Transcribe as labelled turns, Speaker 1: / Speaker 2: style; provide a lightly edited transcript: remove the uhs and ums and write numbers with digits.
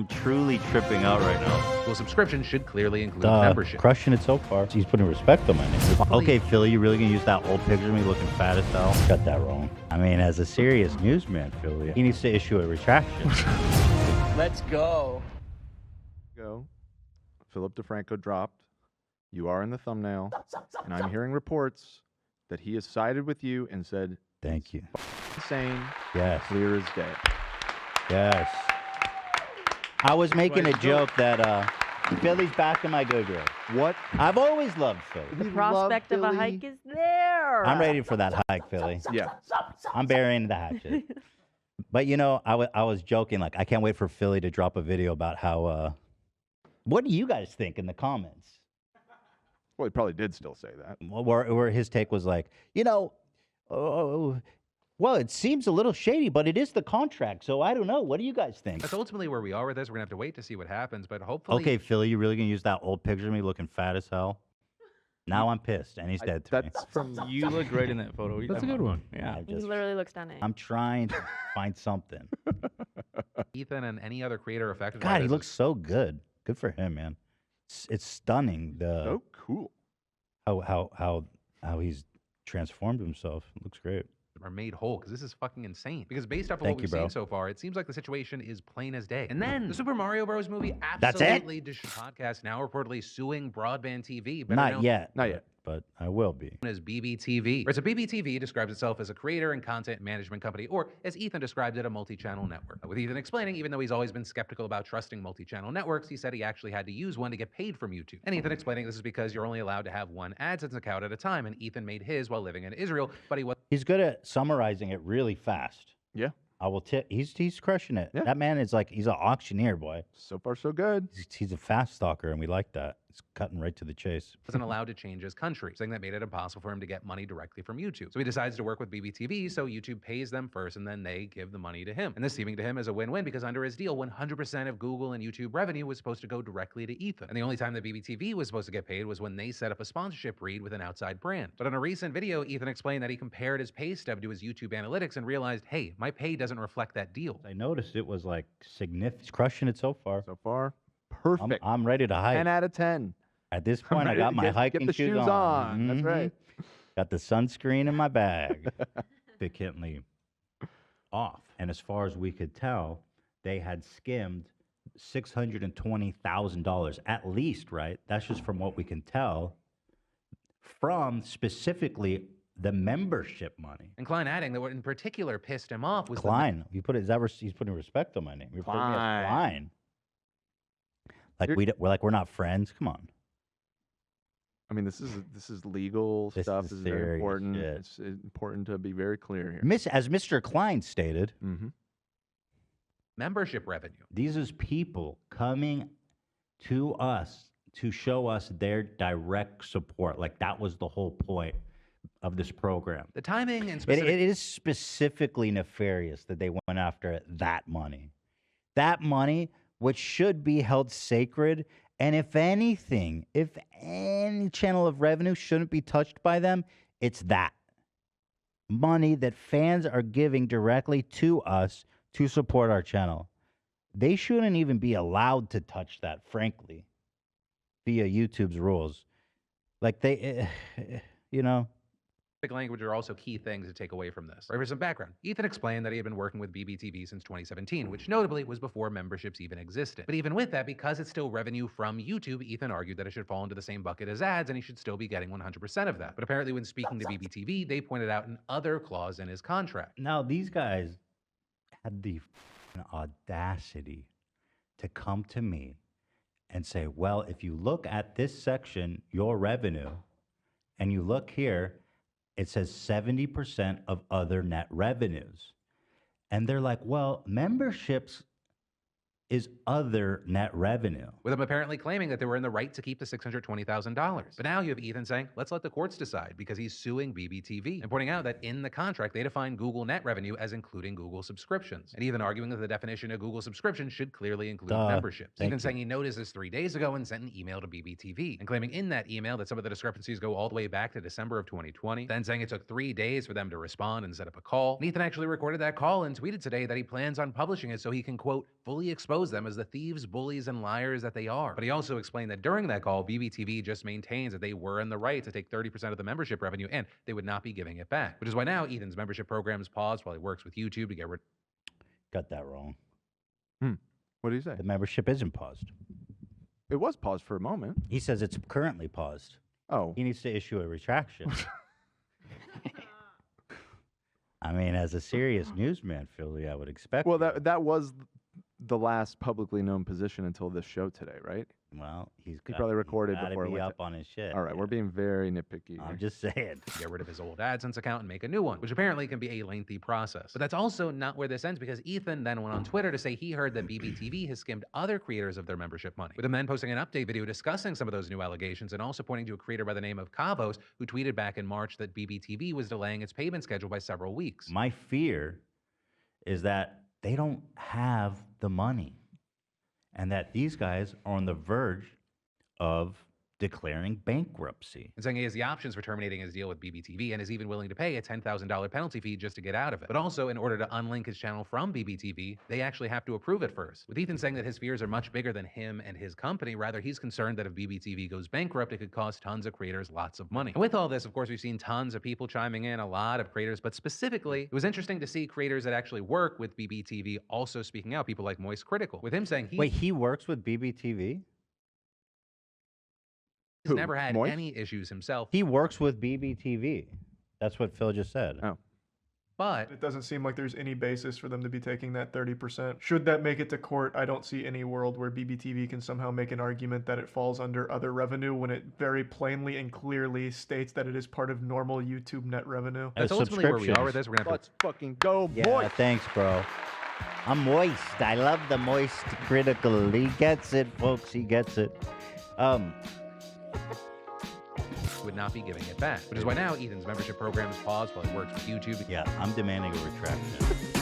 Speaker 1: I'm truly tripping out right now.
Speaker 2: Well, subscription should clearly include membership.
Speaker 1: Crushing it so far. He's putting respect on my name. Okay, Philly, you really gonna use that old picture of me looking fat as hell? Got that wrong. I mean, as a serious newsman, Philly, he needs to issue a retraction.
Speaker 3: Let's go.
Speaker 4: Philip DeFranco dropped. You are in the thumbnail. And I'm hearing reports that he has sided with you and said,
Speaker 1: Thank you.
Speaker 4: Insane.
Speaker 1: Yes.
Speaker 4: Clear as day.
Speaker 1: Yes. I was making a joke that Philly's back in my good grace.
Speaker 4: What?
Speaker 1: I've always loved Philly.
Speaker 5: The prospect of a hike is there.
Speaker 1: I'm ready for that hike, Philly.
Speaker 4: Yeah.
Speaker 1: I'm burying the hatchet. But, you know, I was joking. Like, I can't wait for Philly to drop a video about how, what do you guys think in the comments?
Speaker 4: Well, he probably did still say that.
Speaker 1: Where his take was like, you know, well, it seems a little shady, but it is the contract, so I don't know. What do you guys think?
Speaker 2: That's ultimately where we are with this. We're going to have to wait to see what happens, but hopefully...
Speaker 1: Okay, Philly, you really going to use that old picture of me looking fat as hell? Now I'm pissed, and he's dead to me.
Speaker 4: That's from...
Speaker 3: You look great in that photo.
Speaker 6: That's a good one.
Speaker 3: Yeah.
Speaker 5: He literally looks stunning.
Speaker 1: I'm trying to find something.
Speaker 2: Ethan and any other creator affected by
Speaker 1: God, he
Speaker 2: this
Speaker 1: looks so good. Good for him, man. It's stunning.
Speaker 4: Oh, cool.
Speaker 1: How he's transformed himself. It looks great.
Speaker 2: are made whole, because this is fucking insane. Because based off of
Speaker 1: Thank
Speaker 2: what
Speaker 1: you,
Speaker 2: we've
Speaker 1: bro.
Speaker 2: seen so far, it seems like the situation is plain as day. And then the Super Mario Bros. Movie
Speaker 1: That's it?
Speaker 2: absolutely podcast now reportedly suing Broadband TV. better
Speaker 1: Not
Speaker 2: known
Speaker 1: yet.
Speaker 4: Not yet.
Speaker 1: But I will be.
Speaker 2: As BBTV. So BBTV describes itself as a creator and content management company, or as Ethan described it, a multi-channel network. With Ethan explaining, even though he's always been skeptical about trusting multi-channel networks, he said he actually had to use one to get paid from YouTube. And Ethan explaining this is because you're only allowed to have one AdSense account at a time, and Ethan made his while living in Israel, but he was
Speaker 1: He's good at summarizing it really fast.
Speaker 4: Yeah.
Speaker 1: I will tip. He's crushing it.
Speaker 4: Yeah.
Speaker 1: That man is like, he's an auctioneer, boy.
Speaker 4: So far, so good.
Speaker 1: He's a fast stalker, and we like that. He's cutting right to the chase.
Speaker 2: wasn't allowed to change his country, saying that made it impossible for him to get money directly from YouTube. So he decides to work with BBTV, so YouTube pays them first, and then they give the money to him. And this seeming to him as a win-win, because under his deal, 100% of Google and YouTube revenue was supposed to go directly to Ethan. And the only time that BBTV was supposed to get paid was when they set up a sponsorship read with an outside brand. But in a recent video, Ethan explained that he compared his pay stub to his YouTube analytics and realized, hey, my pay doesn't reflect that deal.
Speaker 1: I noticed it was like significant. He's crushing it so far.
Speaker 4: So far, perfect.
Speaker 1: I'm ready to hike.
Speaker 4: 10 out of 10.
Speaker 1: At this point, I
Speaker 4: ready
Speaker 1: got
Speaker 4: to
Speaker 1: my hiking
Speaker 4: get the shoes on. That's
Speaker 1: Mhm.
Speaker 4: right.
Speaker 1: Got the sunscreen in my bag. Significantly off. And as far as we could tell, they had skimmed $620,000 at least, right? That's just from what we can tell from specifically the membership money.
Speaker 2: And Klein adding that what in particular pissed him off was
Speaker 1: Klein. You put it, he's putting respect on my name. You're putting me as
Speaker 4: Klein.
Speaker 1: Klein. Like
Speaker 4: You're-
Speaker 1: we're not friends. Come on.
Speaker 4: I mean, this is legal
Speaker 1: This
Speaker 4: stuff.
Speaker 1: is
Speaker 4: This is very
Speaker 1: serious
Speaker 4: important.
Speaker 1: shit.
Speaker 4: It's important to be very clear here.
Speaker 1: As Mr. Klein stated,
Speaker 4: Mm-hmm.
Speaker 2: membership revenue.
Speaker 1: these is people coming to us to show us their direct support. Like that was the whole point of this program.
Speaker 2: The timing and
Speaker 1: It
Speaker 2: specific
Speaker 1: is specifically nefarious that they went after that money. That money, which should be held sacred, and if anything, if any channel of revenue shouldn't be touched by them, it's that money that fans are giving directly to us to support our channel. They shouldn't even be allowed to touch that, frankly, via YouTube's rules. Like they, you know.
Speaker 2: language are also key things to take away from this. Right, for some background, Ethan explained that he had been working with BBTV since 2017, which notably was before memberships even existed. But even with that, because it's still revenue from YouTube, Ethan argued that it should fall into the same bucket as ads and he should still be getting 100% of that. But apparently when speaking to BBTV, they pointed out an other clause in his contract.
Speaker 1: Now, these guys had the audacity to come to me and say, well, if you look at this section, your revenue, and you look here, it says 70% of other net revenues. And they're like, well, memberships is other net revenue.
Speaker 2: With him apparently claiming that they were in the right to keep the $620,000. But now you have Ethan saying, let's let the courts decide, because he's suing BBTV, and pointing out that in the contract, they define Google net revenue as including Google subscriptions. And even arguing that the definition of Google subscription should clearly include memberships.
Speaker 1: Thank
Speaker 2: Even
Speaker 1: you.
Speaker 2: saying he noticed this 3 days ago and sent an email to BBTV, and claiming in that email that some of the discrepancies go all the way back to December of 2020, then saying it took 3 days for them to respond and set up a call. And Ethan actually recorded that call and tweeted today that he plans on publishing it so he can, quote, fully expose expose them as the thieves, bullies, and liars that they are. But he also explained that during that call, BBTV just maintains that they were in the right to take 30% of the membership revenue and they would not be giving it back. Which is why now Ethan's membership program is paused while he works with YouTube to get rid.
Speaker 1: Got that wrong.
Speaker 4: What did he say?
Speaker 1: The membership isn't paused.
Speaker 4: It was paused for a moment.
Speaker 1: He says it's currently paused.
Speaker 4: Oh.
Speaker 1: He needs to issue a retraction. I mean, as a serious newsman, Philly, I would expect.
Speaker 4: Well,
Speaker 1: you.
Speaker 4: that was the last publicly known position until this show today, right?
Speaker 1: Well, he
Speaker 4: probably recorded
Speaker 1: gotta
Speaker 4: before it
Speaker 1: be
Speaker 4: went
Speaker 1: up on his shit.
Speaker 4: All right, we're being very nitpicky.
Speaker 1: I'm
Speaker 4: here.
Speaker 1: just saying.
Speaker 2: Get rid of his old AdSense account and make a new one, which apparently can be a lengthy process. But that's also not where this ends, because Ethan then went on Twitter to say he heard that BBTV has skimmed other creators of their membership money, with him then posting an update video discussing some of those new allegations and also pointing to a creator by the name of Kavos, who tweeted back in March that BBTV was delaying its payment schedule by several weeks.
Speaker 1: My fear is that they don't have the money and that these guys are on the verge of declaring bankruptcy.
Speaker 2: And saying he has the options for terminating his deal with BBTV and is even willing to pay a $10,000 penalty fee just to get out of it. But also, in order to unlink his channel from BBTV, they actually have to approve it first. With Ethan saying that his fears are much bigger than him and his company. Rather, he's concerned that if BBTV goes bankrupt, it could cost tons of creators lots of money. And with all this, of course, we've seen tons of people chiming in, a lot of creators, but specifically, it was interesting to see creators that actually work with BBTV also speaking out, people like Moist Critical, with him saying
Speaker 1: Wait, he works with BBTV?
Speaker 2: he's
Speaker 4: Who,
Speaker 2: never had
Speaker 4: Moist?
Speaker 2: any issues himself.
Speaker 1: He works with BBTV. That's what Phil just said.
Speaker 4: Oh.
Speaker 2: But
Speaker 6: It doesn't seem like there's any basis for them to be taking that 30%. Should that make it to court, I don't see any world where BBTV can somehow make an argument that it falls under other revenue when it very plainly and clearly states that it is part of normal YouTube net revenue.
Speaker 2: that's ultimately where we are with this. We're going to have to
Speaker 4: Let's fucking go,
Speaker 1: Yeah,
Speaker 4: boy.
Speaker 1: thanks, bro. I'm moist. I love the moist critical. He gets it, folks. He gets it.
Speaker 2: would not be giving it back. Which is why now Ethan's membership program is paused while he works with YouTube.
Speaker 1: Yeah, I'm demanding a retraction.